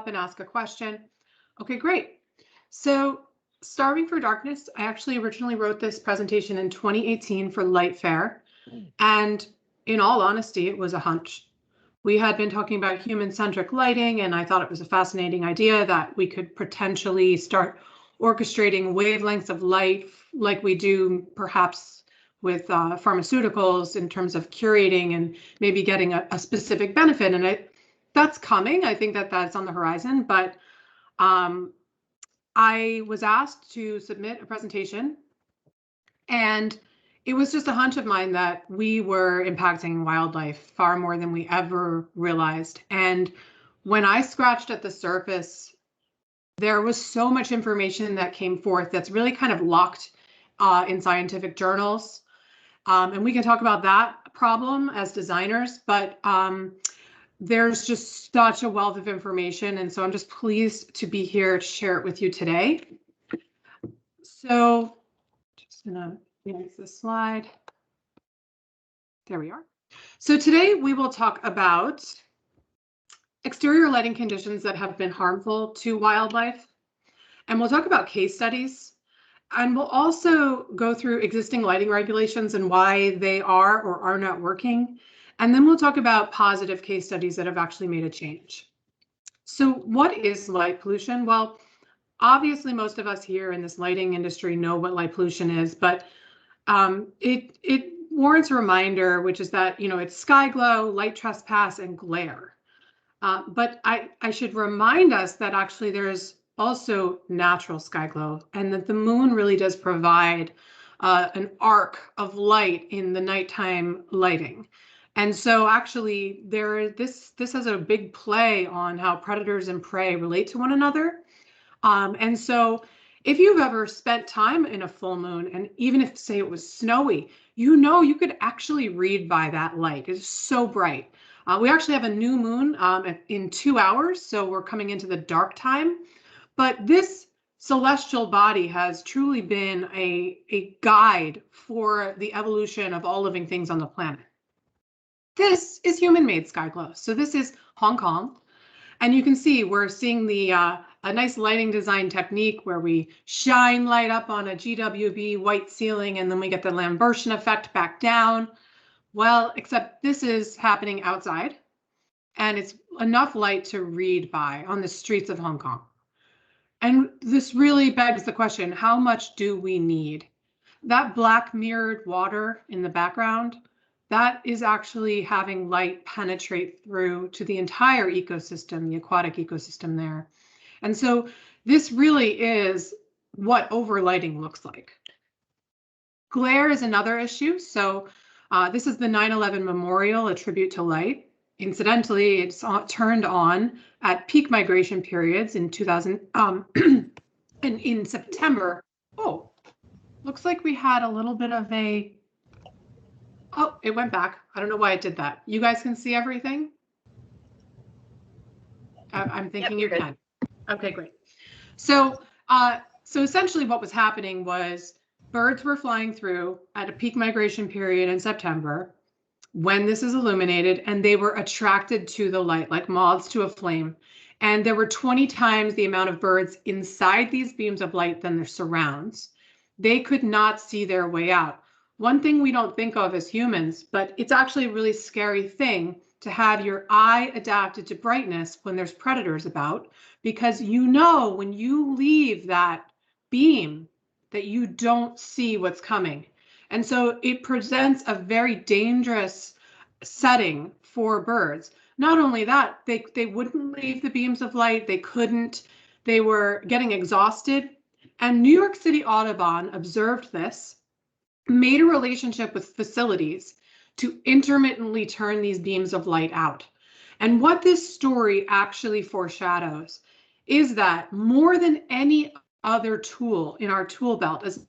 and ask a question. Okay, great. So Starving for Darkness, I actually originally wrote this presentation in 2018 for Light Fair. And in all honesty, it was a hunch. We had been talking about human-centric lighting, and I thought it was a fascinating idea that we could potentially start orchestrating wavelengths of light like we do perhaps with pharmaceuticals in terms of curating and maybe getting a specific benefit. And that's coming. I think that that's on the horizon, but I was asked to submit a presentation, and it was just a hunch of mine that we were impacting wildlife far more than we ever realized. And when I scratched at the surface, there was so much information that came forth that's really kind of locked in scientific journals. And we can talk about that problem as designers, but there's just such a wealth of information. And so I'm just pleased to be here to share it with you today. So just gonna advance this slide. There we are. So today we will talk about exterior lighting conditions that have been harmful to wildlife. And we'll talk about case studies. And we'll also go through existing lighting regulations and why they are or are not working. And then we'll talk about positive case studies that have actually made a change. So what is light pollution? Well, obviously most of us here in this lighting industry know what light pollution is, but it warrants a reminder, which is that, it's sky glow, light trespass, and glare. But I should remind us that actually there's also natural sky glow, and that the moon really does provide an arc of light in the nighttime lighting. And so actually this has a big play on how predators and prey relate to one another. And so if you've ever spent time in a full moon, and even if, say, it was snowy, you could actually read by that light. It's so bright. We actually have a new moon in 2 hours, so we're coming into the dark time. But this celestial body has truly been a guide for the evolution of all living things on the planet. This is human-made sky glow. So this is Hong Kong. And you can see we're seeing a nice lighting design technique where we shine light up on a GWB white ceiling, and then we get the Lambertian effect back down. Well, except this is happening outside, and it's enough light to read by on the streets of Hong Kong. And this really begs the question, how much do we need? That black mirrored water in the background, that is actually having light penetrate through to the entire ecosystem, the aquatic ecosystem there. And so this really is what overlighting looks like. Glare is another issue. So this is the 9/11 Memorial, a tribute to light. Incidentally, it's turned on at peak migration periods in 2000 and in September. Oh, looks like we had a little bit of a, oh, it went back. I don't know why it did that. You guys can see everything? I'm thinking you can. Okay, great. So essentially what was happening was birds were flying through at a peak migration period in September when this is illuminated, and they were attracted to the light like moths to a flame. And there were 20 times the amount of birds inside these beams of light than their surrounds. They could not see their way out. One thing we don't think of as humans, but it's actually a really scary thing to have your eye adapted to brightness when there's predators about, because when you leave that beam that you don't see what's coming. And so it presents a very dangerous setting for birds. Not only that, they wouldn't leave the beams of light, they were getting exhausted. And New York City Audubon observed this, made a relationship with facilities to intermittently turn these beams of light out. And what this story actually foreshadows is that more than any other tool in our tool belt as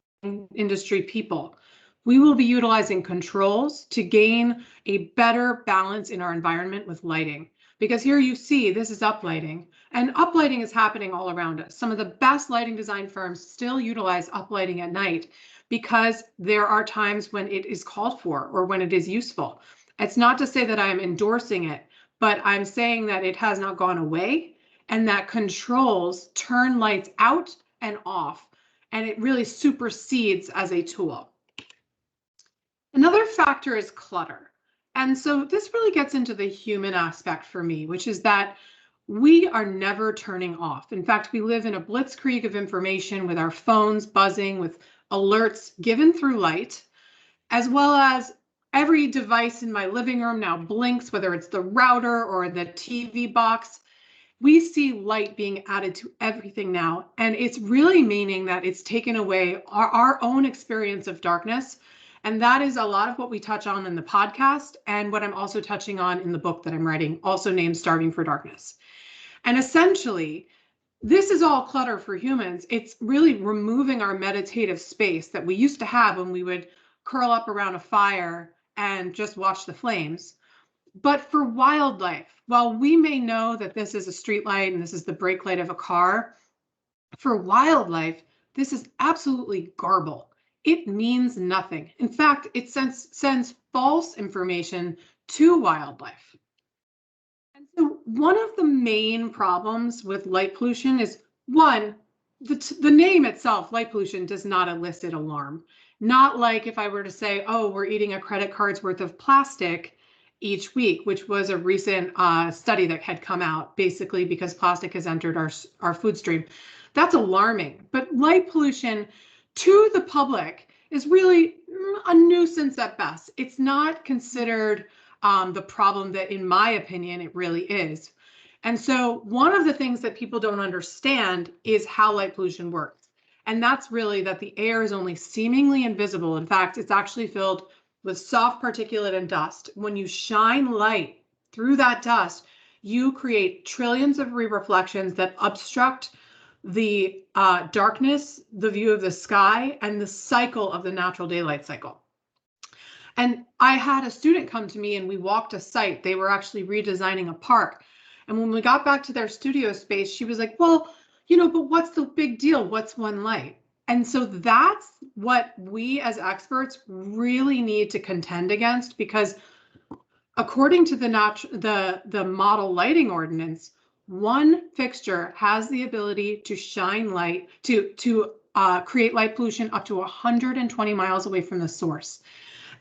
industry people, we will be utilizing controls to gain a better balance in our environment with lighting. Because here you see, this is uplighting, and uplighting is happening all around us. Some of the best lighting design firms still utilize uplighting at night because there are times when it is called for or when it is useful. It's not to say that I am endorsing it, but I'm saying that it has not gone away. and that controls turn lights out and off, and it really supersedes as a tool. Another factor is clutter. And so this really gets into the human aspect for me, which is that we are never turning off. In fact, we live in a blitzkrieg of information with our phones buzzing, with alerts given through light, as well as every device in my living room now blinks, whether it's the router or the TV box. We see light being added to everything now, and it's really meaning that it's taken away our own experience of darkness. And that is a lot of what we touch on in the podcast and what I'm also touching on in the book that I'm writing, also named Starving for Darkness. And essentially, this is all clutter for humans. It's really removing our meditative space that we used to have when we would curl up around a fire and just watch the flames. But for wildlife, while we may know that this is a street light and this is the brake light of a car, for wildlife, this is absolutely garble. It means nothing. In fact, it sends false information to wildlife. And so one of the main problems with light pollution is, one, the name itself, light pollution, does not elicit alarm. Not like if I were to say, oh, we're eating a credit card's worth of plastic each week, which was a recent study that had come out, basically because plastic has entered our food stream. That's alarming. But light pollution to the public is really a nuisance at best. It's not considered the problem that, in my opinion, it really is. And so one of the things that people don't understand is how light pollution works. And that's really that the air is only seemingly invisible. In fact, it's actually filled with soft particulate and dust. When you shine light through that dust, you create trillions of reflections that obstruct the darkness, the view of the sky, and the cycle of the natural daylight cycle. And I had a student come to me and we walked a site. They were actually redesigning a park. And when we got back to their studio space, she was like, well, but what's the big deal? What's one light? And so that's what we as experts really need to contend against, because according to the model lighting ordinance, one fixture has the ability to shine light, to create light pollution up to 120 miles away from the source.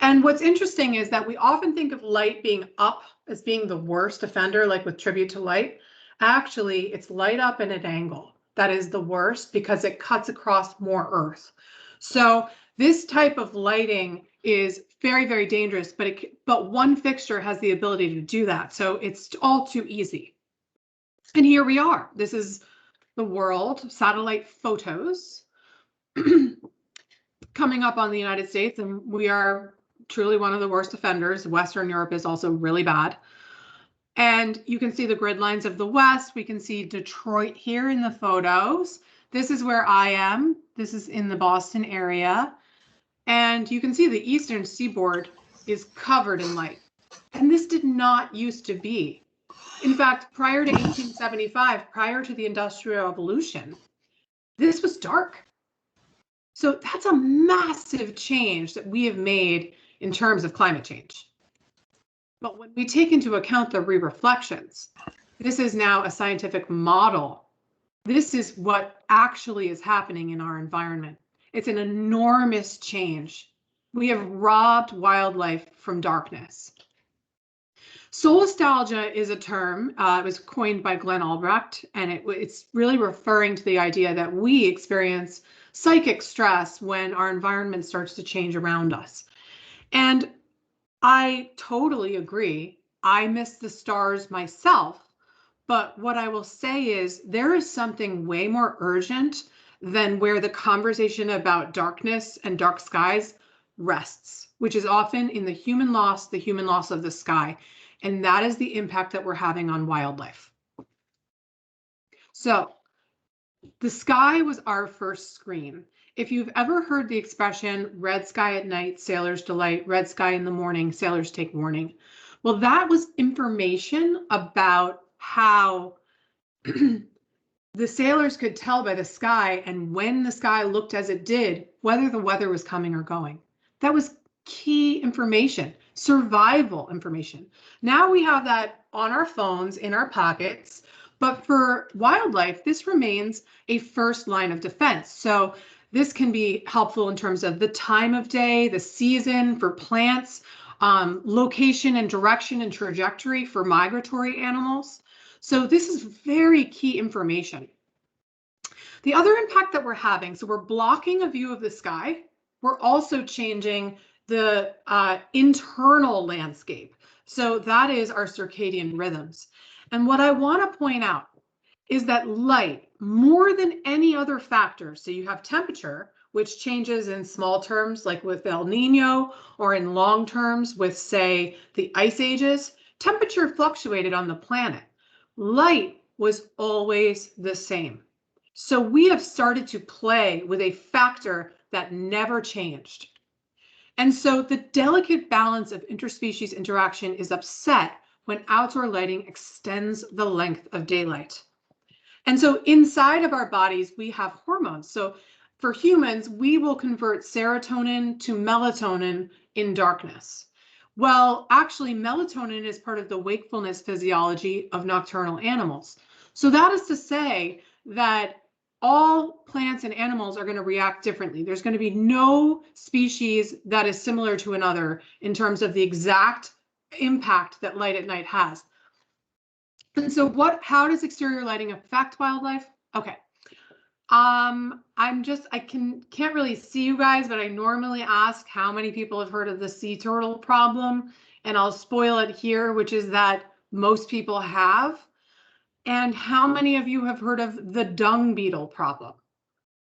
And what's interesting is that we often think of light being up as being the worst offender, like with tribute to light. Actually, it's light up at an angle that is the worst because it cuts across more earth. So this type of lighting is very, very dangerous, but one fixture has the ability to do that. So it's all too easy. And here we are. This is the world, satellite photos coming up on the United States, and we are truly one of the worst offenders. Western Europe is also really bad. And you can see the grid lines of the West. We can see Detroit here in the photos. This is where I am. This is in the Boston area. And you can see the Eastern Seaboard is covered in light. And this did not used to be. In fact, prior to 1875, prior to the Industrial Revolution, this was dark. So that's a massive change that we have made in terms of climate change. But when we take into account the re-reflections, this is now a scientific model. This is what actually is happening in our environment. It's an enormous change. We have robbed wildlife from darkness. Solastalgia is a term, it was coined by Glenn Albrecht, and it's really referring to the idea that we experience psychic stress when our environment starts to change around us. And I totally agree. I miss the stars myself, but what I will say is there is something way more urgent than where the conversation about darkness and dark skies rests, which is often in the human loss of the sky. And that is the impact that we're having on wildlife. So the sky was our first screen. If you've ever heard the expression, red sky at night, sailors delight, red sky in the morning, sailors take warning. Well, that was information about how the sailors could tell by the sky, and when the sky looked as it did, whether the weather was coming or going. That was key information, survival information. Now we have that on our phones, in our pockets, But for wildlife, this remains a first line of defense. So this can be helpful in terms of the time of day, the season for plants, location and direction and trajectory for migratory animals. So this is very key information. The other impact that we're having, so we're blocking a view of the sky. We're also changing the internal landscape. So that is our circadian rhythms. And what I want to point out is that light, more than any other factor, so you have temperature, which changes in small terms like with El Nino, or in long terms with, say, the ice ages, temperature fluctuated on the planet. Light was always the same. So we have started to play with a factor that never changed. And so the delicate balance of interspecies interaction is upset when outdoor lighting extends the length of daylight. And so inside of our bodies, we have hormones. So for humans, we will convert serotonin to melatonin in darkness. Well, actually, melatonin is part of the wakefulness physiology of nocturnal animals. So that is to say that all plants and animals are going to react differently. There's going to be no species that is similar to another in terms of the exact impact that light at night has. And so how does exterior lighting affect wildlife? Okay. I can't really see you guys, but I normally ask how many people have heard of the sea turtle problem, and I'll spoil it here, which is that most people have. And how many of you have heard of the dung beetle problem?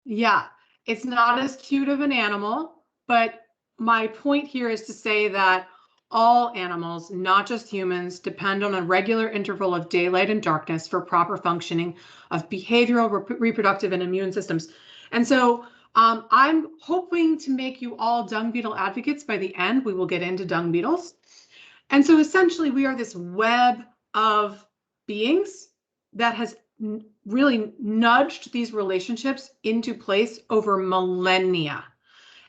Yeah, it's not as cute of an animal, but my point here is to say that all animals, not just humans, depend on a regular interval of daylight and darkness for proper functioning of behavioral, reproductive, and immune systems. And so I'm hoping to make you all dung beetle advocates by the end. We will get into dung beetles. And so essentially, we are this web of beings that has really nudged these relationships into place over millennia.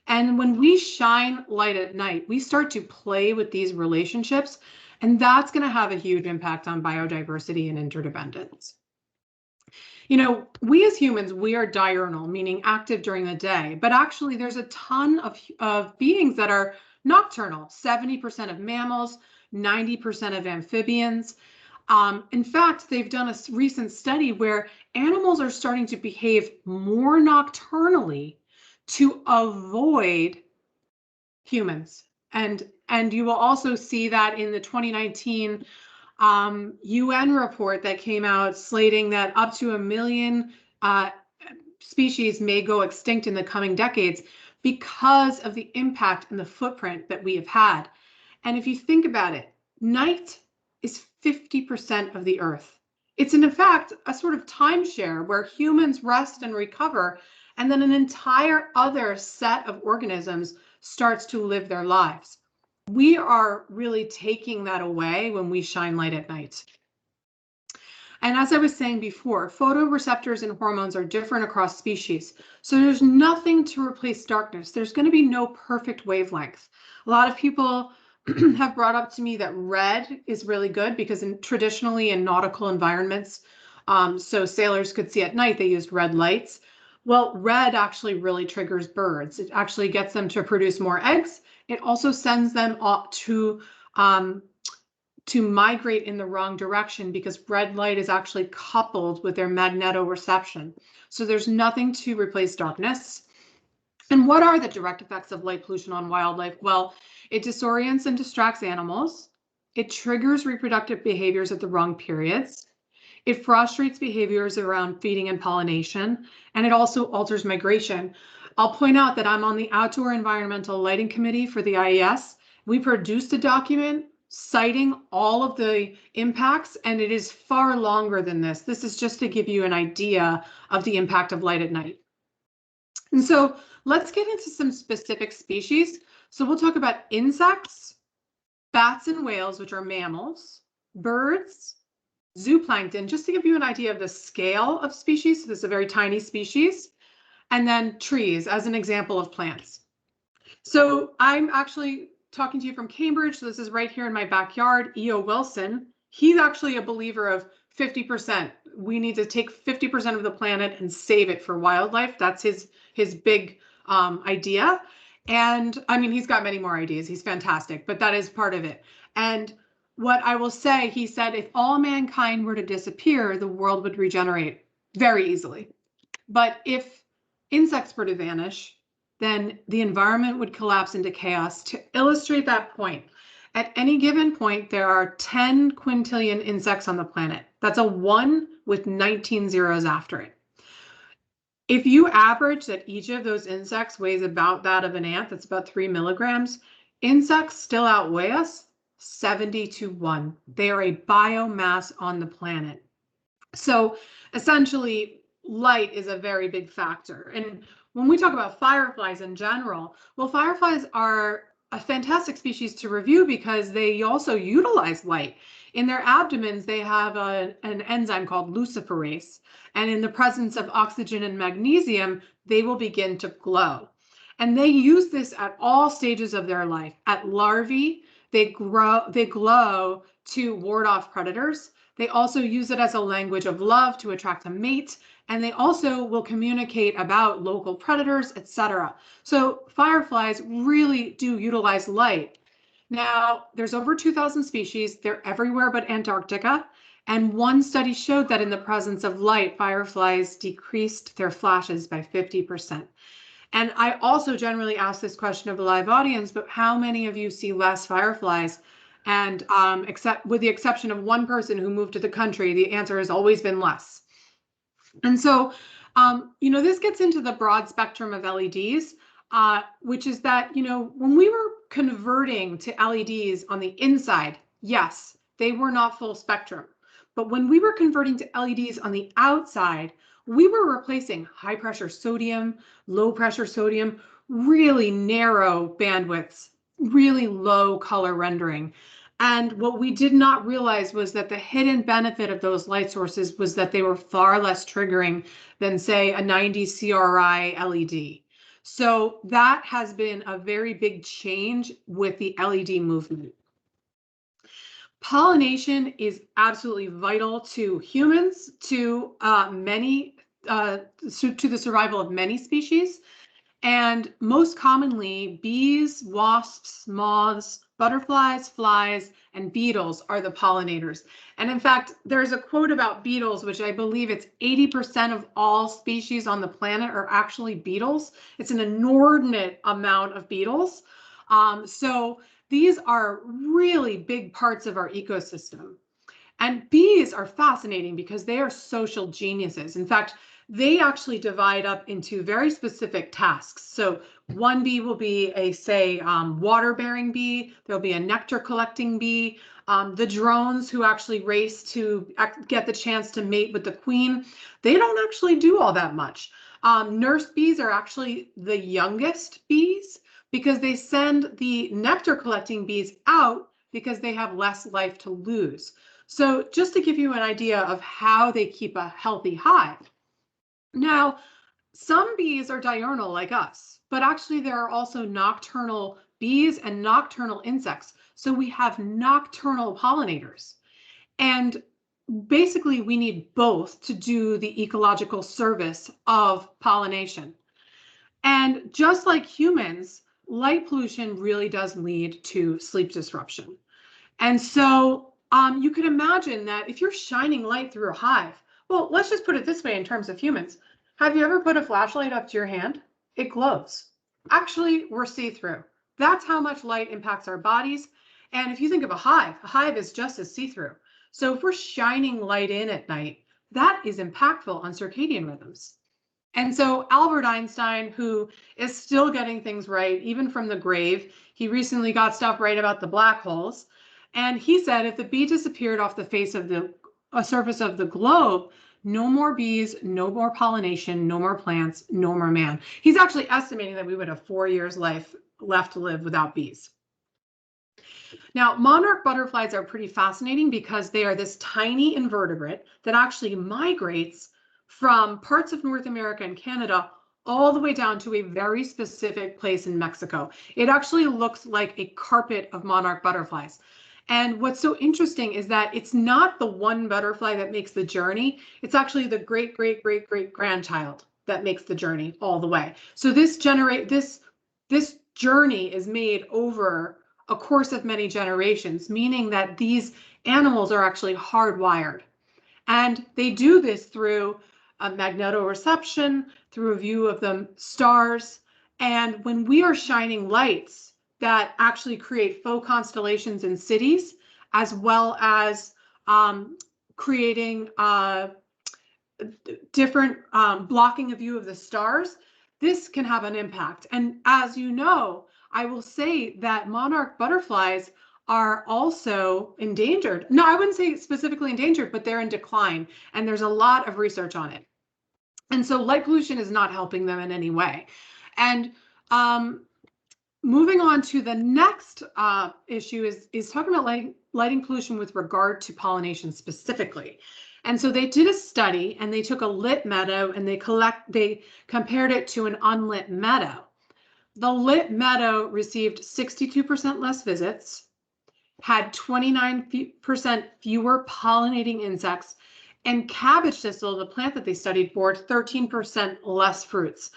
And when we shine light at night, we start to play with these relationships, and that's going to have a huge impact on biodiversity and interdependence. You know, we as humans, we are diurnal, meaning active during the day, but actually there's a ton of beings that are nocturnal, 70% of mammals, 90% of amphibians. In fact, they've done a recent study where animals are starting to behave more nocturnally to avoid humans. And you will also see that in the 2019 UN report that came out slating that up to 1 million species may go extinct in the coming decades because of the impact and the footprint that we have had. And if you think about it, night is 50% of the Earth. It's in fact a sort of timeshare where humans rest and recover, and then an entire other set of organisms starts to live their lives. We are really taking that away when we shine light at night. And as I was saying before, photoreceptors and hormones are different across species. So there's nothing to replace darkness. There's going to be no perfect wavelength. A lot of people have brought up to me that red is really good because traditionally in nautical environments, so sailors could see at night, they used red lights. Well, red actually really triggers birds. It actually gets them to produce more eggs. It also sends them up to migrate in the wrong direction because red light is actually coupled with their magnetoreception. So there's nothing to replace darkness. And what are the direct effects of light pollution on wildlife? Well, it disorients and distracts animals. It triggers reproductive behaviors at the wrong periods. It frustrates behaviors around feeding and pollination, and it also alters migration. I'll point out that I'm on the Outdoor Environmental Lighting Committee for the IES. We produced a document citing all of the impacts, and it is far longer than this. This is just to give you an idea of the impact of light at night. And so let's get into some specific species. So we'll talk about insects, bats and whales, which are mammals, birds, zooplankton, just to give you an idea of the scale of species. So this is a very tiny species. And then trees as an example of plants. So I'm actually talking to you from Cambridge. So this is right here in my backyard. E.O. Wilson, he's actually a believer of 50%. we need to take 50% of the planet and save it for wildlife. That's his big idea. And I mean, he's got many more ideas. He's fantastic, but that is part of it. And what I will say, he said, if all mankind were to disappear, the world would regenerate very easily. But if insects were to vanish, then the environment would collapse into chaos. To illustrate that point, at any given point, there are 10 quintillion insects on the planet. That's a 1 with 19 zeros after it. If you average that each of those insects weighs about that of an ant, that's about 3 milligrams, insects still outweigh us 70 to 1. They are a biomass on the planet. So essentially, light is a very big factor. And when we talk about fireflies in general, well, fireflies are a fantastic species to review because they also utilize light. In their abdomens, they have an enzyme called luciferase. And in the presence of oxygen and magnesium, they will begin to glow. And they use this at all stages of their life. At larvae, they glow to ward off predators. They also use it as a language of love to attract a mate, and they also will communicate about local predators, etc. So fireflies really do utilize light. Now, there's over 2,000 species. They're everywhere but Antarctica. And one study showed that in the presence of light, fireflies decreased their flashes by 50%. And I also generally ask this question of a live audience, but how many of you see less fireflies? And except with the exception of one person who moved to the country, the answer has always been less. And so, this gets into the broad spectrum of LEDs, which is that, when we were converting to LEDs on the inside, yes, they were not full spectrum. But when we were converting to LEDs on the outside, we were replacing high pressure sodium, low pressure sodium, really narrow bandwidths, really low color rendering. And what we did not realize was that the hidden benefit of those light sources was that they were far less triggering than, say, a 90 CRI LED. So that has been a very big change with the LED movement. Pollination is absolutely vital to humans, to the survival of many species. And most commonly, bees, wasps, moths, butterflies, flies, and beetles are the pollinators. And in fact, there's a quote about beetles, which I believe it's 80% of all species on the planet are actually beetles. It's an inordinate amount of beetles. So these are really big parts of our ecosystem. And bees are fascinating because they are social geniuses. In fact, they actually divide up into very specific tasks. So one bee will be a, say, water-bearing bee. There'll be a nectar-collecting bee. The drones who actually race to get the chance to mate with the queen, they don't actually do all that much. Nurse bees are actually the youngest bees because they send the nectar-collecting bees out because they have less life to lose. So just to give you an idea of how they keep a healthy hive. Now, some bees are diurnal like us, but actually there are also nocturnal bees and nocturnal insects. So we have nocturnal pollinators. And basically we need both to do the ecological service of pollination. And just like humans, light pollution really does lead to sleep disruption. And so you could imagine that if you're shining light through a hive, well, let's just put it this way in terms of humans. Have you ever put a flashlight up to your hand? It glows. Actually, we're see-through. That's how much light impacts our bodies. And if you think of a hive is just as see-through. So if we're shining light in at night, that is impactful on circadian rhythms. And so Albert Einstein, who is still getting things right, even from the grave, he recently got stuff right about the black holes. And he said if the bee disappeared off the face of the surface of the globe, no more bees, no more pollination, no more plants, no more man. He's actually estimating that we would have 4 years left to live without bees. Now, monarch butterflies are pretty fascinating because they are this tiny invertebrate that actually migrates from parts of North America and Canada all the way down to a very specific place in Mexico. It actually looks like a carpet of monarch butterflies. And what's so interesting is that it's not the one butterfly that makes the journey. It's actually the great, great, great, great grandchild that makes the journey all the way. So this journey is made over a course of many generations, meaning that these animals are actually hardwired. And they do this through a magnetoreception, through a view of the stars. And when we are shining lights that actually create faux constellations in cities, as well as creating different blocking a view of the stars, this can have an impact. And as you know, I will say that monarch butterflies are also endangered. No, I wouldn't say specifically endangered, but they're in decline. And there's a lot of research on it. And so light pollution is not helping them in any way. And moving on to the next issue is talking about lighting pollution with regard to pollination specifically. And so they did a study, and they took a lit meadow and they compared it to an unlit meadow. The lit meadow received 62% less visits, had 29% fewer pollinating insects, and cabbage thistle, the plant that they studied, bore 13% less fruits.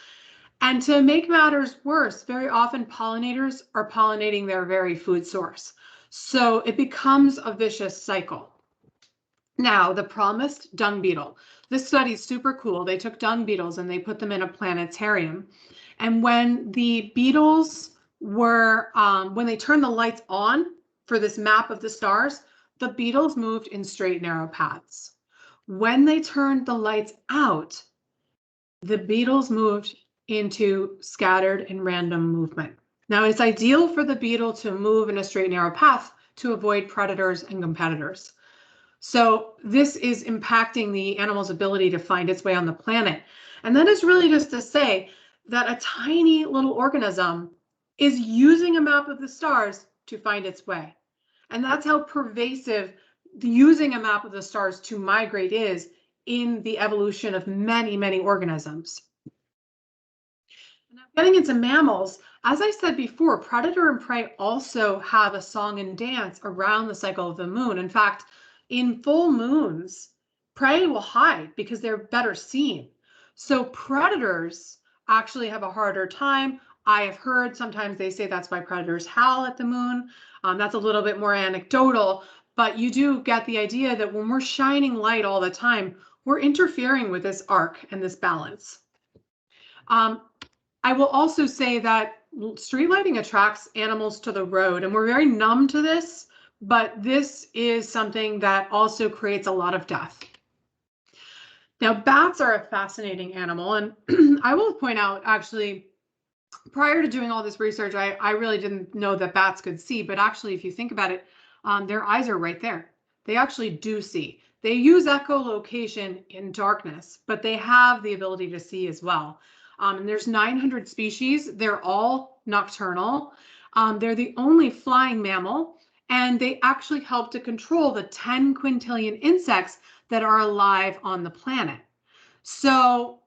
And to make matters worse, very often pollinators are pollinating their very food source. So it becomes a vicious cycle. Now, the promised dung beetle. This study is super cool. They took dung beetles and they put them in a planetarium. And when the beetles were, when they turned the lights on for this map of the stars, the beetles moved in straight, narrow paths. When they turned the lights out, the beetles moved into scattered and random movement. Now, it's ideal for the beetle to move in a straight, narrow path to avoid predators and competitors. So this is impacting the animal's ability to find its way on the planet. And that is really just to say that a tiny little organism is using a map of the stars to find its way. And that's how pervasive using a map of the stars to migrate is in the evolution of many, many organisms. Now, getting into mammals, as I said before, predator and prey also have a song and dance around the cycle of the moon. In fact, in full moons, prey will hide because they're better seen. So predators actually have a harder time. I have heard sometimes they say that's why predators howl at the moon. That's a little bit more anecdotal, but you do get the idea that when we're shining light all the time, we're interfering with this arc and this balance. I will also say that street lighting attracts animals to the road, and we're very numb to this, but this is something that also creates a lot of death. Now, bats are a fascinating animal, and I will point out, actually, prior to doing all this research, I really didn't know that bats could see, but actually, if you think about it, their eyes are right there. They actually do see. They use echolocation in darkness, but they have the ability to see as well. And there's 900 species. They're all nocturnal. They're the only flying mammal, and they actually help to control the 10 quintillion insects that are alive on the planet. So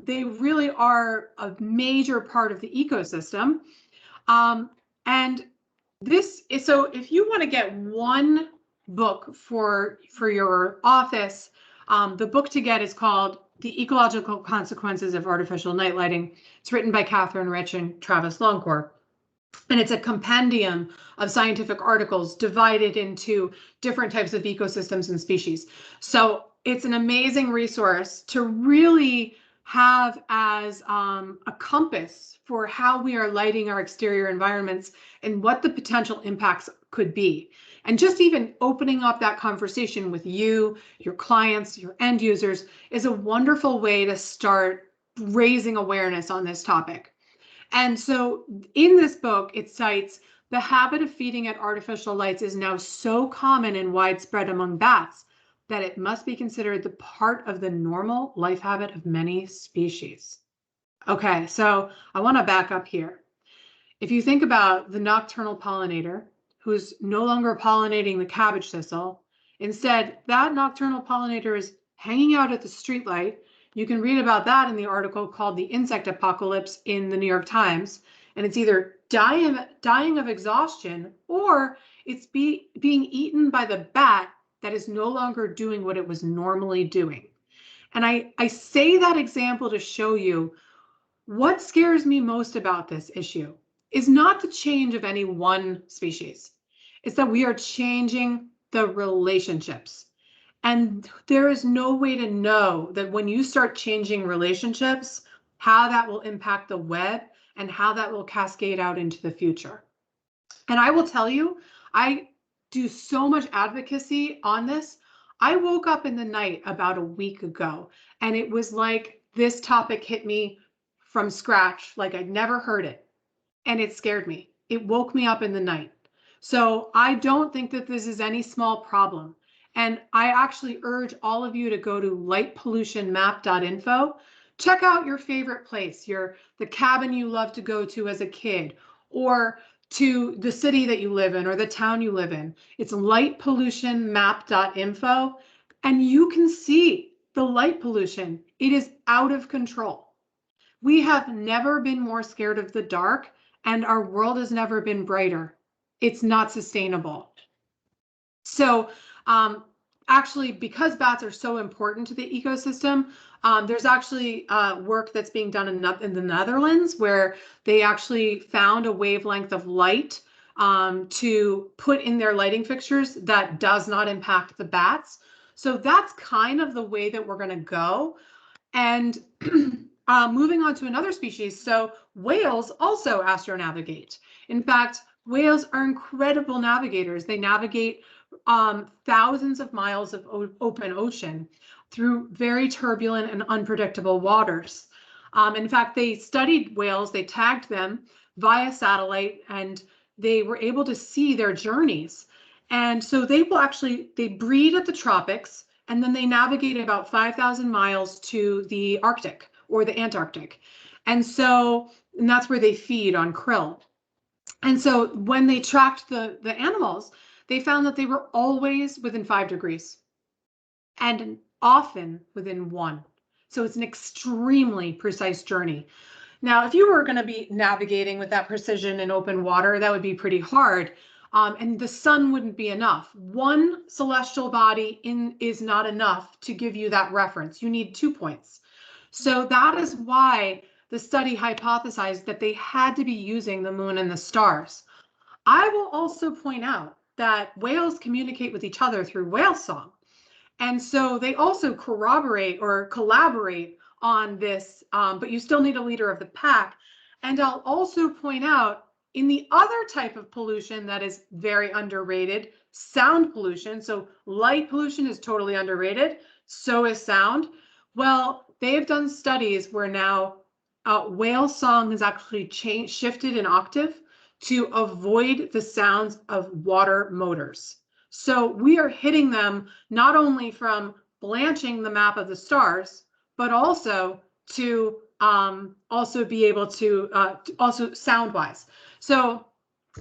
they really are a major part of the ecosystem. And this is, so if you want to get one book for your office, the book to get is called The Ecological Consequences of Artificial Night Lighting. It's written by Catherine Rich and Travis Longcore. And it's a compendium of scientific articles divided into different types of ecosystems and species. So it's an amazing resource to really have as a compass for how we are lighting our exterior environments and what the potential impacts could be. And just even opening up that conversation with you, your clients, your end users is a wonderful way to start raising awareness on this topic. And so in this book, it cites the habit of feeding at artificial lights is now so common and widespread among bats that it must be considered the part of the normal life habit of many species. Okay, so I want to back up here. If you think about the nocturnal pollinator who's no longer pollinating the cabbage thistle, instead, that nocturnal pollinator is hanging out at the streetlight. You can read about that in the article called The Insect Apocalypse in the New York Times. And it's either dying of exhaustion or It's being eaten by the bat that is no longer doing what it was normally doing. And I say that example to show you what scares me most about this issue is not the change of any one species. It's that we are changing the relationships. And there is no way to know that when you start changing relationships, how that will impact the web and how that will cascade out into the future. And I will tell you, I do so much advocacy on this. I woke up in the night about a week ago, and it was like this topic hit me from scratch, like I'd never heard it. And it scared me. It woke me up in the night. So I don't think that this is any small problem. And I actually urge all of you to go to lightpollutionmap.info. Check out your favorite place, the cabin you love to go to as a kid, or to the city that you live in or the town you live in. It's lightpollutionmap.info, and you can see the light pollution. It is out of control. We have never been more scared of the dark, and our world has never been brighter. It's not sustainable. So actually, because bats are so important to the ecosystem, there's actually work that's being done in the Netherlands where they actually found a wavelength of light to put in their lighting fixtures that does not impact the bats. So that's kind of the way that we're going to go. And moving on to another species, so whales also astronavigate. In fact, whales are incredible navigators. They navigate thousands of miles of open ocean through very turbulent and unpredictable waters. In fact, they studied whales, they tagged them via satellite, and they were able to see their journeys. And so they breed at the tropics, and then they navigate about 5,000 miles to the Arctic or the Antarctic. And that's where they feed on krill. And so when they tracked the animals, they found that they were always within 5 degrees and often within 1. So it's an extremely precise journey. Now, if you were going to be navigating with that precision in open water, that would be pretty hard. And the sun wouldn't be enough. One celestial body is not enough to give you that reference. You need 2 points. So that is why the study hypothesized that they had to be using the moon and the stars. I will also point out that whales communicate with each other through whale song. And so they also corroborate or collaborate on this, but you still need a leader of the pack. And I'll also point out in the other type of pollution that is very underrated, sound pollution. So light pollution is totally underrated. So is sound. Well, they have done studies where now whale song has actually shifted an octave to avoid the sounds of water motors. So we are hitting them not only from blanching the map of the stars, but also to also be able to also sound-wise. So,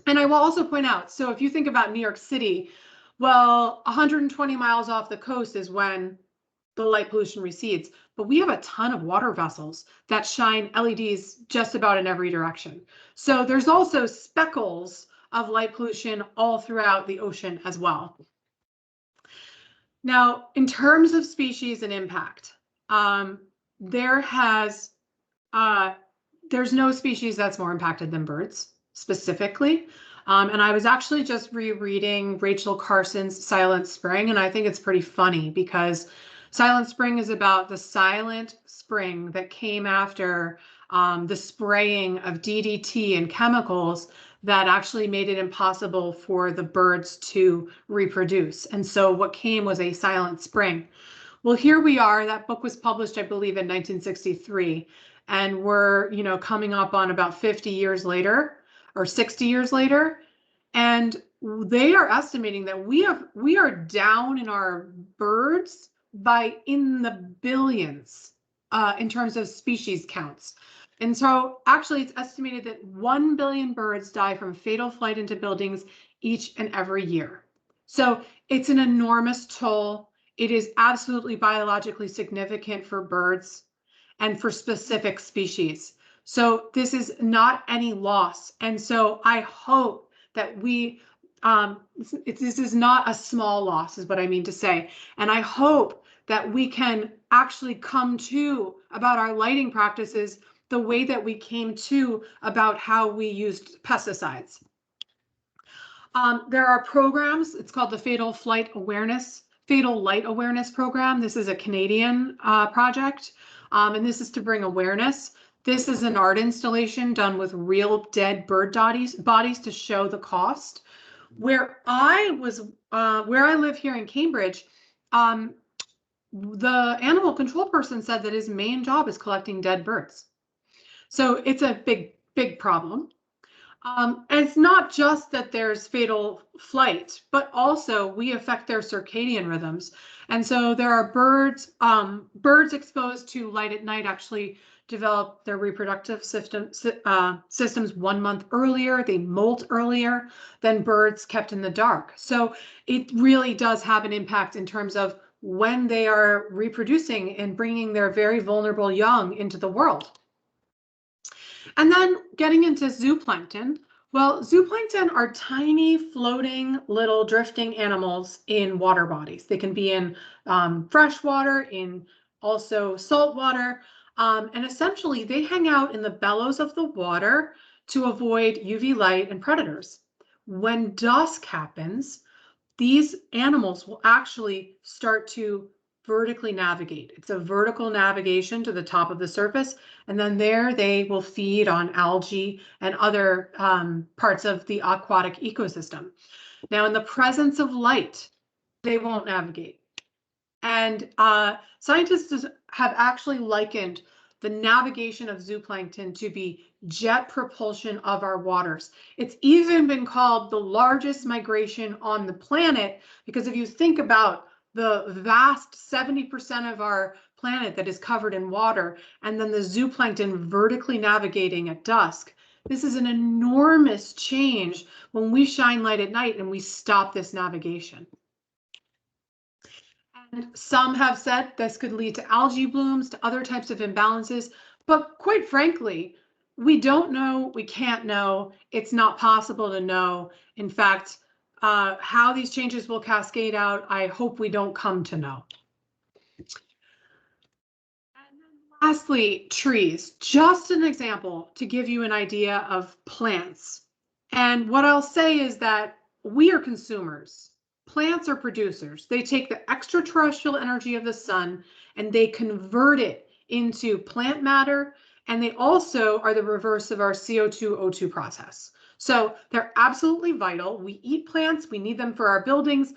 and I will also point out, so if you think about New York City, well, 120 miles off the coast is when the light pollution recedes, but we have a ton of water vessels that shine LEDs just about in every direction. So there's also speckles of light pollution all throughout the ocean as well. Now, in terms of species and impact, there's no species that's more impacted than birds specifically. And I was actually just rereading Rachel Carson's Silent Spring, and I think it's pretty funny because Silent Spring is about the silent spring that came after the spraying of DDT and chemicals that actually made it impossible for the birds to reproduce. And so what came was a silent spring. Well, here we are. That book was published, I believe, in 1963. And we're, coming up on about 50 years later or 60 years later. And they are estimating that we are down in our birds by in the billions in terms of species counts. And so actually it's estimated that 1 billion birds die from fatal flight into buildings each and every year. So it's an enormous toll. It is absolutely biologically significant for birds and for specific species. So this is not any loss. And so I hope that this is not a small loss, is what I mean to say. And I hope that we can actually come to about our lighting practices the way that we came to about how we used pesticides. There are programs. It's called the Fatal Light Awareness Program. This is a Canadian project, and this is to bring awareness. This is an art installation done with real dead bird bodies to show the cost. Where I live here in Cambridge, the animal control person said that his main job is collecting dead birds. So it's a big problem. And it's not just that there's fatal flight, but also we affect their circadian rhythms. And so there are birds exposed to light at night actually develop their reproductive systems 1 month earlier. They molt earlier than birds kept in the dark. So it really does have an impact in terms of when they are reproducing and bringing their very vulnerable young into the world. And then getting into zooplankton. Well, zooplankton are tiny, floating, little drifting animals in water bodies. They can be in fresh water, in also salt water, and essentially they hang out in the bellows of the water to avoid UV light and predators. When dusk happens, these animals will actually start to vertically navigate. It's a vertical navigation to the top of the surface, and then there they will feed on algae and other parts of the aquatic ecosystem. Now, in the presence of light, they won't navigate. And scientists have actually likened the navigation of zooplankton to be jet propulsion of our waters. It's even been called the largest migration on the planet, because if you think about the vast 70% of our planet that is covered in water, and then the zooplankton vertically navigating at dusk, this is an enormous change when we shine light at night and we stop this navigation. And some have said this could lead to algae blooms, to other types of imbalances, but quite frankly, we don't know, we can't know, it's not possible to know. In fact, how these changes will cascade out, I hope we don't come to know. And then lastly, trees. Just an example to give you an idea of plants. And what I'll say is that we are consumers. Plants are producers. They take the extraterrestrial energy of the sun and they convert it into plant matter, and they also are the reverse of our CO2-O2 process. So they're absolutely vital. We eat plants, we need them for our buildings.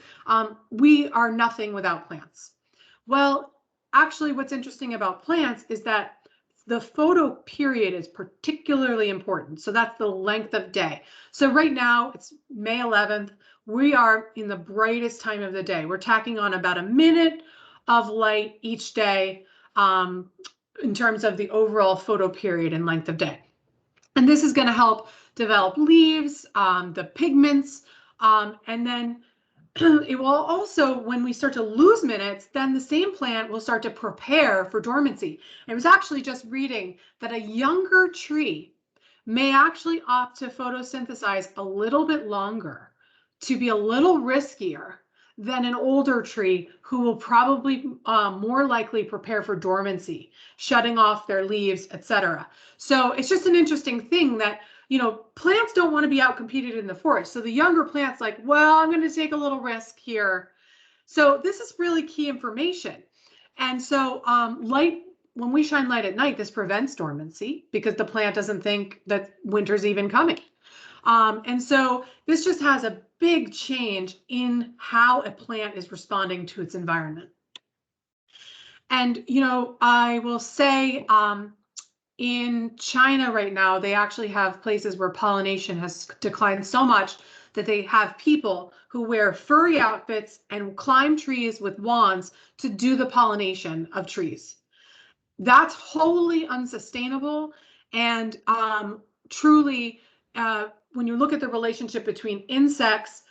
We are nothing without plants. Well, actually what's interesting about plants is that the photo period is particularly important. So that's the length of day. So right now it's May 11th. We are in the brightest time of the day. We're tacking on about a minute of light each day in terms of the overall photo period and length of day. And this is going to help develop leaves, the pigments, and then it will also, when we start to lose minutes, then the same plant will start to prepare for dormancy. I was actually just reading that a younger tree may actually opt to photosynthesize a little bit longer, to be a little riskier than an older tree who will probably more likely prepare for dormancy, shutting off their leaves, etc. So it's just an interesting thing that, you know, plants don't want to be outcompeted in the forest. So the younger plant's like, well, I'm going to take a little risk here. So this is really key information. And so when we shine light at night, this prevents dormancy because the plant doesn't think that winter's even coming. And so this just has a big change in how a plant is responding to its environment. And, you know, I will say in China right now, they actually have places where pollination has declined so much that they have people who wear furry outfits and climb trees with wands to do the pollination of trees. That's wholly unsustainable. And truly, when you look at the relationship between insects,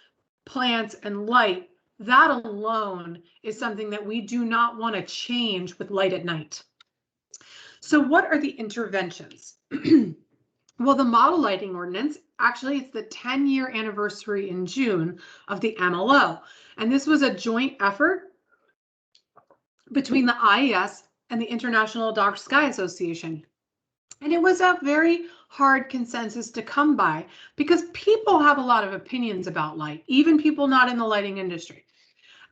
plants, and light, that alone is something that we do not want to change with light at night. So what are the interventions? Well, the model lighting ordinance Actually, it's the 10-year anniversary in June of the MLO. And this was a joint effort between the IES and the International Dark Sky Association. And it was a very hard consensus to come by because people have a lot of opinions about light, even people not in the lighting industry.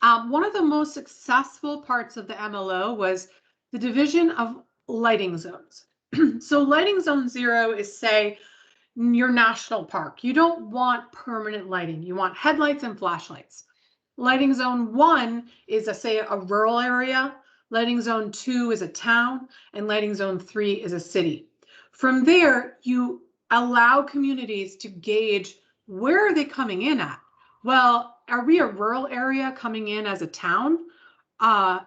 One of the most successful parts of the MLO was the division of lighting zones. So lighting zone 0 is, say, your national park. You don't want permanent lighting. You want headlights and flashlights. Lighting zone 1 is, say, a rural area. Lighting zone 2 is a town, and lighting zone 3 is a city. From there, you allow communities to gauge where are they coming in at. Well, are we a rural area coming in as a town?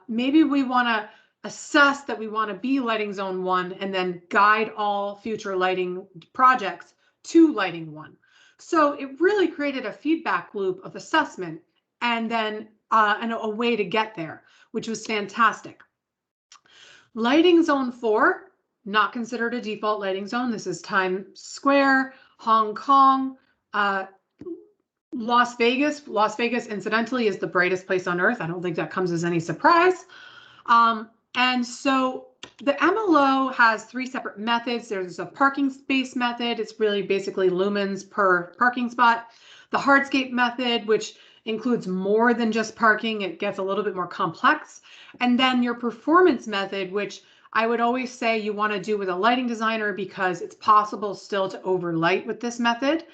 Maybe we want to assess that we want to be lighting zone 1 and then guide all future lighting projects to lighting 1. So it really created a feedback loop of assessment and then a way to get there, which was fantastic. Lighting zone 4, not considered a default lighting zone. This is Times Square, Hong Kong, Las Vegas. Las Vegas, incidentally, is the brightest place on earth. I don't think that comes as any surprise. And so the MLO has 3 separate methods. There's a parking space method. It's really basically lumens per parking spot. The hardscape method, which includes more than just parking. It gets a little bit more complex. And then your performance method, which I would always say you want to do with a lighting designer because it's possible still to overlight with this method.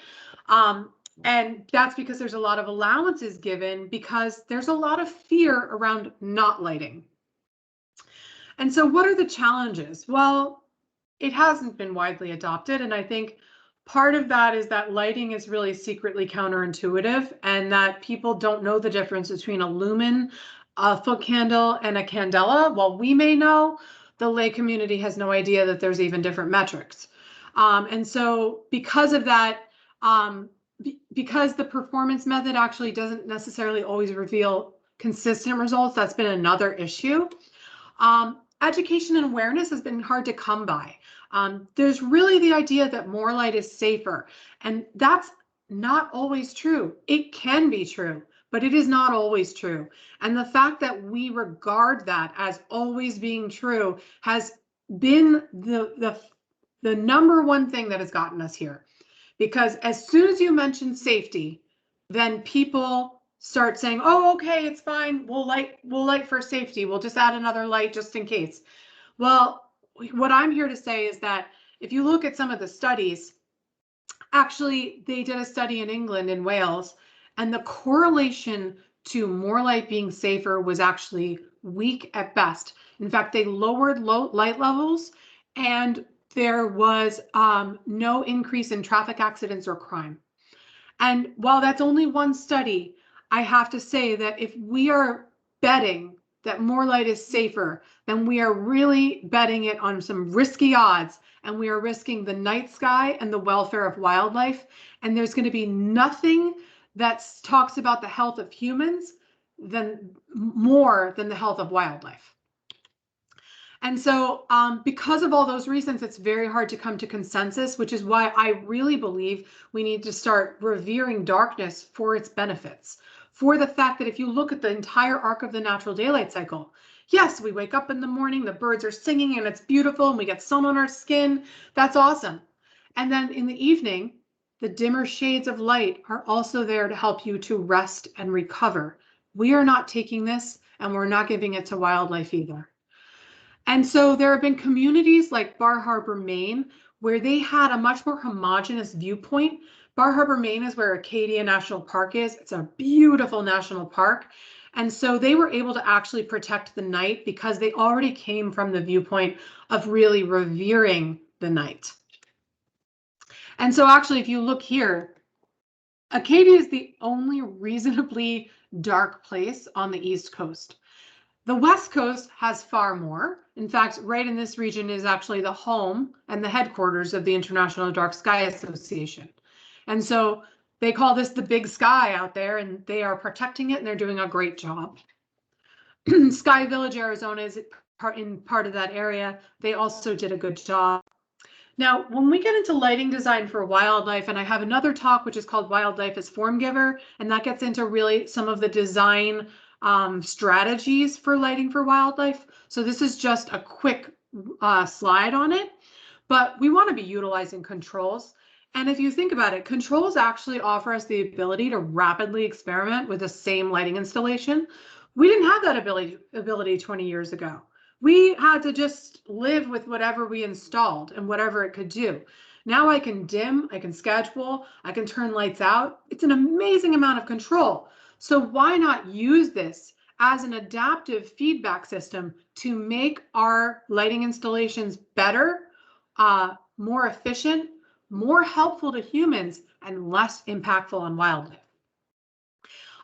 And that's because there's a lot of allowances given because there's a lot of fear around not lighting. And so what are the challenges? Well, it hasn't been widely adopted. And I think part of that is that lighting is really secretly counterintuitive and that people don't know the difference between a lumen, a foot candle, and a candela. While we may know, the lay community has no idea that there's even different metrics. And so because of that, because the performance method actually doesn't necessarily always reveal consistent results, that's been another issue. Education and awareness has been hard to come by. There's really the idea that more light is safer, and that's not always true. It can be true, but it is not always true. And the fact that we regard that as always being true has been the number one thing that has gotten us here. Because as soon as you mention safety, then people start saying, oh, okay, it's fine. We'll light for safety. We'll just add another light just in case. Well, what I'm here to say is that if you look at some of the studies, actually, they did a study in England and Wales, and the correlation to more light being safer was actually weak at best. In fact, they lowered light levels, and there was no increase in traffic accidents or crime. And while that's only one study, I have to say that if we are betting that more light is safer, then we are really betting it on some risky odds, and we are risking the night sky and the welfare of wildlife. And there's going to be nothing that talks about the health of humans more than the health of wildlife. And so because of all those reasons, it's very hard to come to consensus, which is why I really believe we need to start revering darkness for its benefits, for the fact that if you look at the entire arc of the natural daylight cycle, yes, we wake up in the morning, the birds are singing and it's beautiful and we get sun on our skin. That's awesome. And then in the evening, the dimmer shades of light are also there to help you to rest and recover. We are not taking this, and we're not giving it to wildlife either. And so there have been communities like Bar Harbor, Maine, where they had a much more homogeneous viewpoint. Bar Harbor, Maine is where Acadia National Park is. It's a beautiful national park. And so they were able to actually protect the night because they already came from the viewpoint of really revering the night. And so actually, if you look here, Acadia is the only reasonably dark place on the East Coast. The West Coast has far more. In fact, right in this region is actually the home and the headquarters of the International Dark Sky Association. And so they call this the big sky out there, and they are protecting it, and they're doing a great job. Sky Village, Arizona is part of that area. They also did a good job. Now, when we get into lighting design for wildlife, and I have another talk which is called Wildlife as Form Giver, and that gets into really some of the design strategies for lighting for wildlife. So this is just a quick slide on it, but we want to be utilizing controls. And if you think about it, controls actually offer us the ability to rapidly experiment with the same lighting installation. We didn't have that ability 20 years ago. We had to just live with whatever we installed and whatever it could do. Now I can dim, I can schedule, I can turn lights out. It's an amazing amount of control. So why not use this as an adaptive feedback system to make our lighting installations better, more efficient, more helpful to humans, and less impactful on wildlife.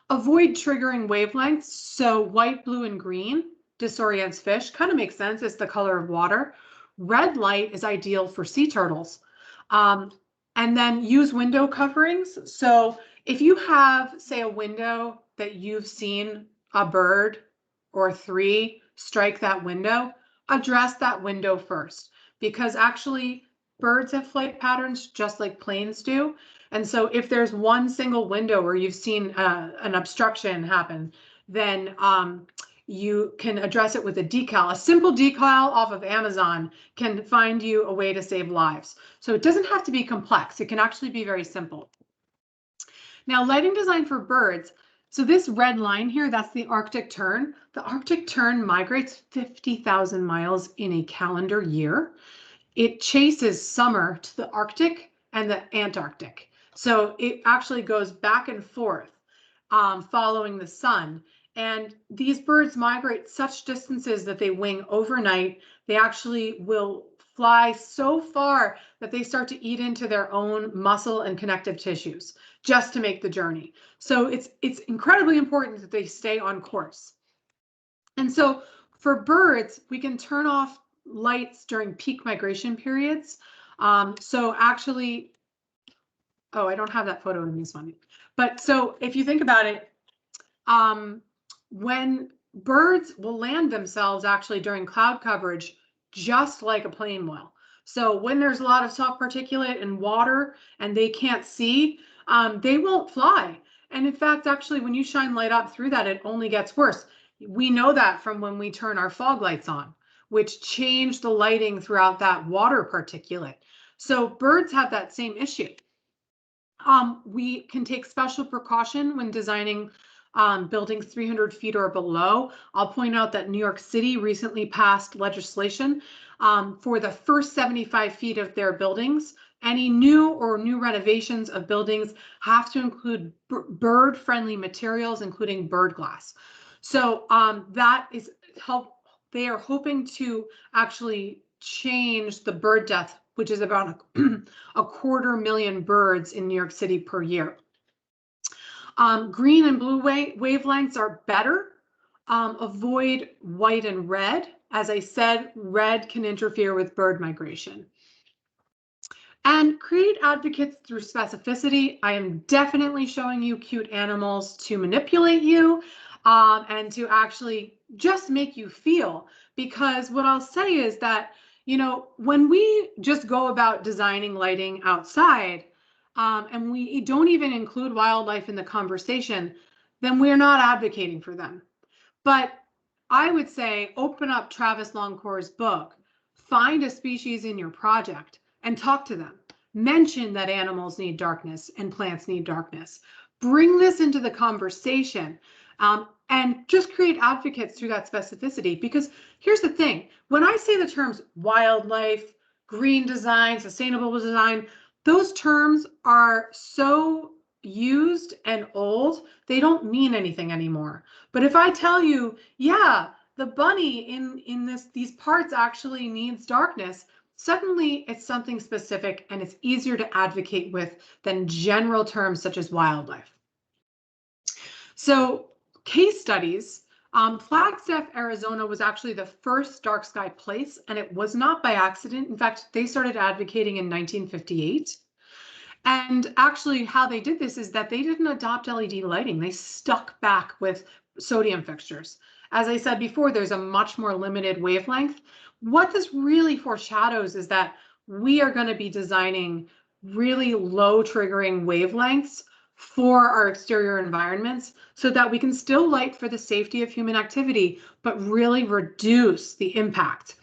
Avoid triggering wavelengths. So white, blue, and green disorients fish. Kind of makes sense. It's the color of water. Red light is ideal for sea turtles. And then use window coverings. So if you have, say, a window that you've seen a bird or 3 strike that window, address that window first, because actually birds have flight patterns just like planes do. And so if there's one single window where you've seen an obstruction happen, then you can address it with a decal. A simple decal off of Amazon can find you a way to save lives. So it doesn't have to be complex. It can actually be very simple. Now, lighting design for birds. So this red line here, that's the Arctic tern. The Arctic tern migrates 50,000 miles in a calendar year. It chases summer to the Arctic and the Antarctic. So it actually goes back and forth following the sun. And these birds migrate such distances that they wing overnight. They actually will fly so far that they start to eat into their own muscle and connective tissues just to make the journey. So it's incredibly important that they stay on course. And so for birds, we can turn off lights during peak migration periods. So actually, oh, I don't have that photo in this one. But so if you think about it, when birds will land themselves actually during cloud coverage, just like a plane will. So when there's a lot of soft particulate and water and they can't see, they won't fly. And in fact, actually, when you shine light up through that, it only gets worse. We know that from when we turn our fog lights on, which change the lighting throughout that water particulate. So birds have that same issue. We can take special precaution when designing buildings 300 feet or below. I'll point out that New York City recently passed legislation for the first 75 feet of their buildings. Any new renovations of buildings have to include bird-friendly materials, including bird glass. So that is they are hoping to actually change the bird death, which is about a 250,000 birds in New York City per year. Green and blue wavelengths are better. Avoid white and red. As I said, red can interfere with bird migration. And create advocates through specificity. I am definitely showing you cute animals to manipulate you and to actually just make you feel. Because what I'll say is that, you know, when we just go about designing lighting outside, and we don't even include wildlife in the conversation, then we're not advocating for them. But I would say open up Travis Longcore's book, find a species in your project and talk to them. Mention that animals need darkness and plants need darkness. Bring this into the conversation and just create advocates through that specificity. Because here's the thing, when I say the terms wildlife, green design, sustainable design, those terms are so used and old, they don't mean anything anymore. But if I tell you, yeah, the bunny in these parts actually needs darkness, suddenly it's something specific and it's easier to advocate with than general terms such as wildlife. So case studies, Flagstaff, Arizona was actually the first dark sky place, and it was not by accident. In fact, they started advocating in 1958. And actually how they did this is that they didn't adopt LED lighting. They stuck back with sodium fixtures. As I said before, there's a much more limited wavelength. What this really foreshadows is that we are going to be designing really low triggering wavelengths for our exterior environments so that we can still light for the safety of human activity, but really reduce the impact.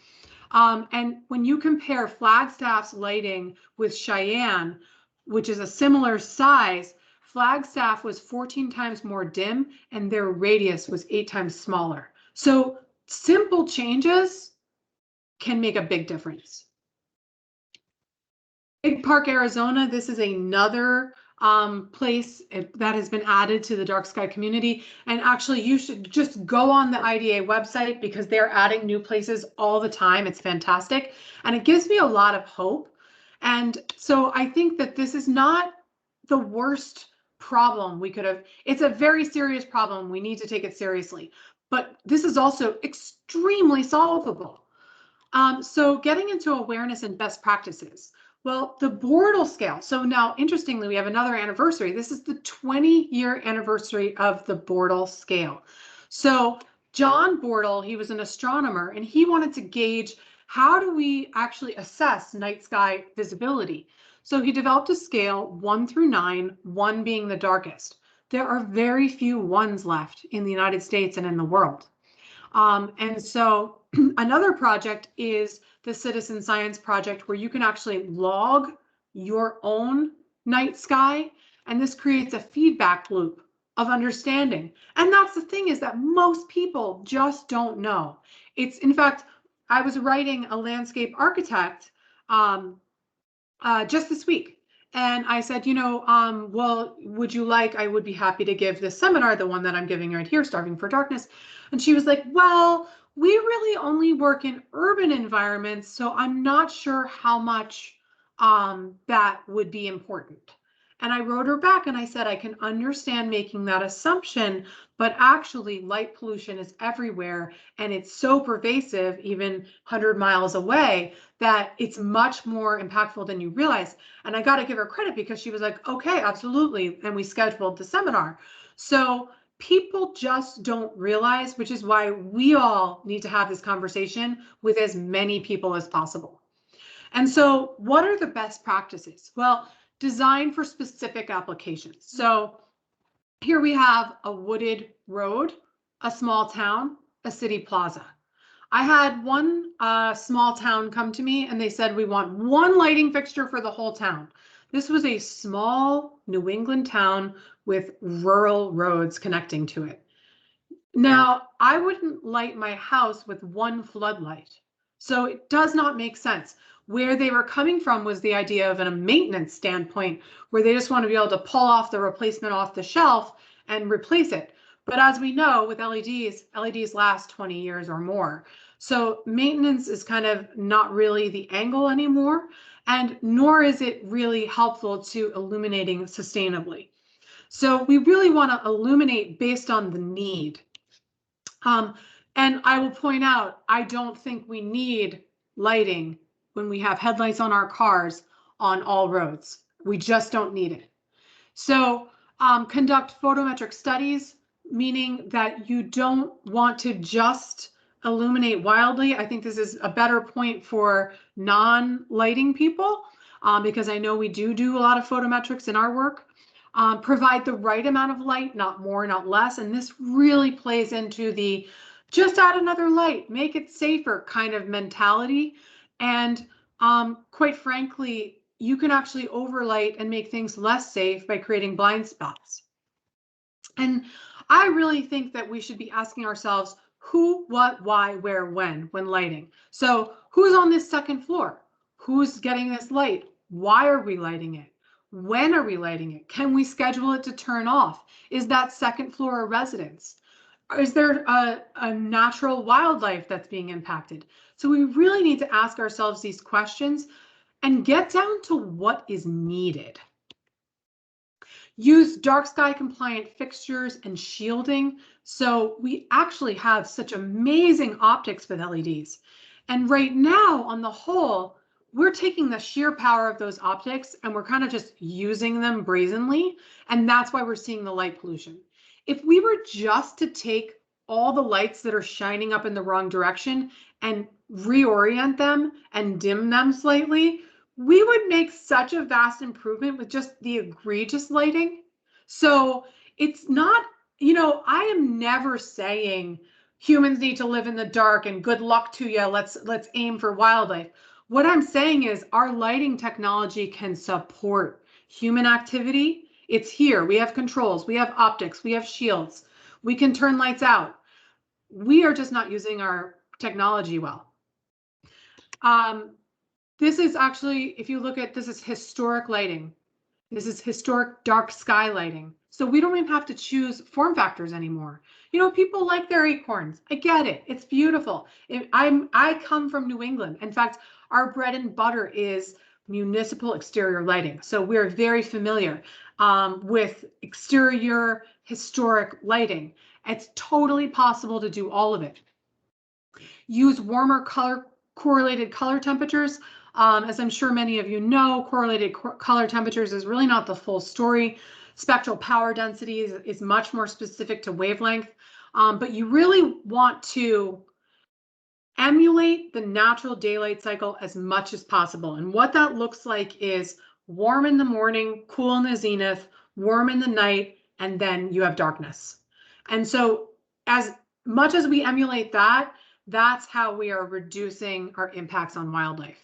And when you compare Flagstaff's lighting with Cheyenne, which is a similar size, Flagstaff was 14 times more dim and their radius was 8 times smaller. So simple changes can make a big difference. Big Park, Arizona, this is another place that has been added to the dark sky community. And actually, you should just go on the IDA website because they're adding new places all the time. It's fantastic. And it gives me a lot of hope. And so I think that this is not the worst problem we could have. It's a very serious problem. We need to take it seriously. But this is also extremely solvable. So getting into awareness and best practices. Well, the Bortle scale. So now, interestingly, we have another anniversary. This is the 20-year anniversary of the Bortle scale. So John Bortle, he was an astronomer, and he wanted to gauge how do we actually assess night sky visibility. So he developed a scale 1 through 9, 1 being the darkest. There are very few 1s left in the United States and in the world. And so another project is the Citizen Science Project, where you can actually log your own night sky, and this creates a feedback loop of understanding. And that's the thing, is that most people just don't know. It's, in fact, I was writing a landscape architect just this week. And I said, well, would you like, I would be happy to give this seminar, the one that I'm giving right here, Starving for Darkness. And she was like, well, we really only work in urban environments, so I'm not sure how much that would be important. And I wrote her back and I said, I can understand making that assumption, but actually light pollution is everywhere and it's so pervasive, even 100 miles away, that it's much more impactful than you realize. And I got to give her credit because she was like, okay, absolutely. And we scheduled the seminar. So people just don't realize, which is why we all need to have this conversation with as many people as possible. And so what are the best practices? Well, design for specific applications. So here we have a wooded road, a small town, a city plaza. I had one small town come to me and they said, we want one lighting fixture for the whole town. This was a small New England town with rural roads connecting to it. Now, I wouldn't light my house with one floodlight. So it does not make sense. Where they were coming from was the idea of a maintenance standpoint, where they just want to be able to pull off the replacement off the shelf and replace it. But as we know, with LEDs last 20 years or more. So maintenance is kind of not really the angle anymore, and nor is it really helpful to illuminating sustainably. So we really want to illuminate based on the need. And I will point out, I don't think we need lighting when we have headlights on our cars on all roads. We just don't need it. So conduct photometric studies, meaning that you don't want to just illuminate wildly. I think this is a better point for non-lighting people, because I know we do a lot of photometrics in our work. Provide the right amount of light, not more, not less. And this really plays into the just add another light, make it safer kind of mentality. And quite frankly, you can actually overlight and make things less safe by creating blind spots. And I really think that we should be asking ourselves who, what, why, where, when lighting. So who's on this second floor? Who's getting this light? Why are we lighting it? When are we lighting it? Can we schedule it to turn off? Is that second floor a residence? Is there a natural wildlife that's being impacted? So we really need to ask ourselves these questions and get down to what is needed. Use dark sky compliant fixtures and shielding. So we actually have such amazing optics with LEDs. And right now, on the whole, we're taking the sheer power of those optics and we're kind of just using them brazenly. And that's why we're seeing the light pollution. If we were just to take all the lights that are shining up in the wrong direction and reorient them and dim them slightly, we would make such a vast improvement with just the egregious lighting. So it's not, I am never saying humans need to live in the dark and good luck to you. Let's aim for wildlife. What I'm saying is our lighting technology can support human activity. It's here. We have controls, we have optics, we have shields. We can turn lights out. We are just not using our technology well. This is actually, if you look at, this is historic lighting. This is historic dark sky lighting. So we don't even have to choose form factors anymore. People like their acorns. I get it. It's beautiful. I come from New England. In fact, our bread and butter is municipal exterior lighting. So we're very familiar with exterior historic lighting. It's totally possible to do all of it. Use warmer correlated color temperatures. As I'm sure many of you know, correlated color temperatures is really not the full story. Spectral power density is much more specific to wavelength, but you really want to emulate the natural daylight cycle as much as possible. And what that looks like is warm in the morning, cool in the zenith, warm in the night, and then you have darkness. And so as much as we emulate that, that's how we are reducing our impacts on wildlife.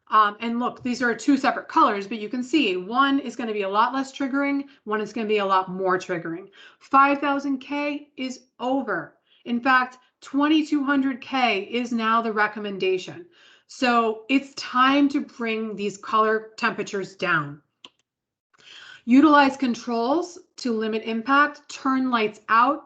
And look, these are two separate colors, but you can see one is going to be a lot less triggering, one is going to be a lot more triggering. 5000K is over. In fact, 2200K is now the recommendation. So it's time to bring these color temperatures down. Utilize controls to limit impact, turn lights out.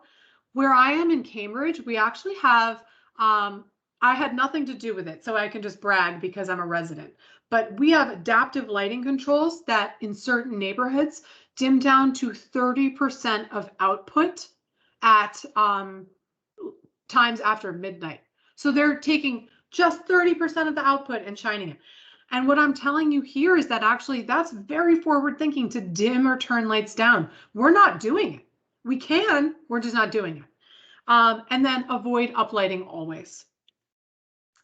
Where I am in Cambridge, we actually have, I had nothing to do with it, so I can just brag because I'm a resident. But we have adaptive lighting controls that in certain neighborhoods dim down to 30% of output at times after midnight. So they're taking just 30% of the output and shining it. And what I'm telling you here is that actually that's very forward thinking to dim or turn lights down. We're not doing it. We can, we're just not doing it. And then avoid uplighting always.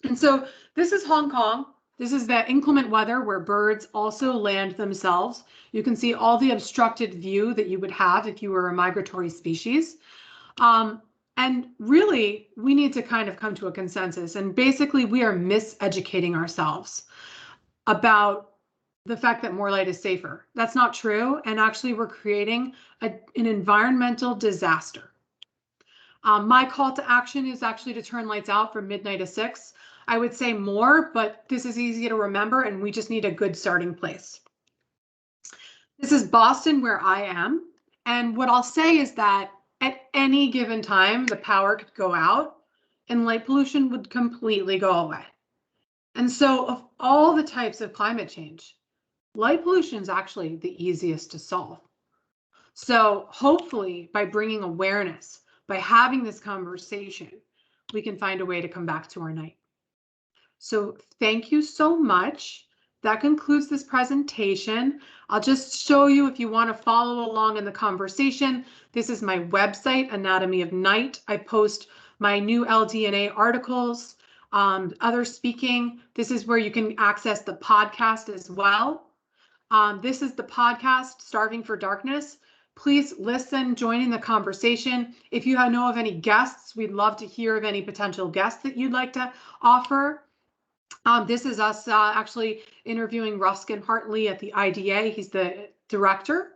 And so this is Hong Kong. This is the inclement weather where birds also land themselves. You can see all the obstructed view that you would have if you were a migratory species. And really, we need to kind of come to a consensus. And basically, we are miseducating ourselves about the fact that more light is safer. That's not true. And actually, we're creating an environmental disaster. My call to action is actually to turn lights out from midnight to 6. I would say more, but this is easy to remember, and we just need a good starting place. This is Boston, where I am. And what I'll say is that at any given time, the power could go out and light pollution would completely go away. And so of all the types of climate change, light pollution is actually the easiest to solve. So hopefully by bringing awareness, by having this conversation, we can find a way to come back to our night. So thank you so much. That concludes this presentation. I'll just show you if you want to follow along in the conversation. This is my website, Anatomy of Night. I post my new LDNA articles, other speaking. This is where you can access the podcast as well. This is the podcast, Starving for Darkness. Please listen, join in the conversation. If you know of any guests, we'd love to hear of any potential guests that you'd like to offer. This is us actually interviewing Ruskin Hartley at the IDA. He's the director.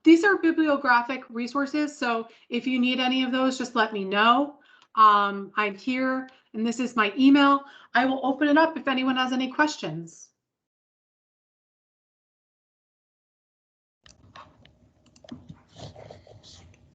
These are bibliographic resources, so if you need any of those, just let me know. I'm here, and this is my email. I will open it up if anyone has any questions.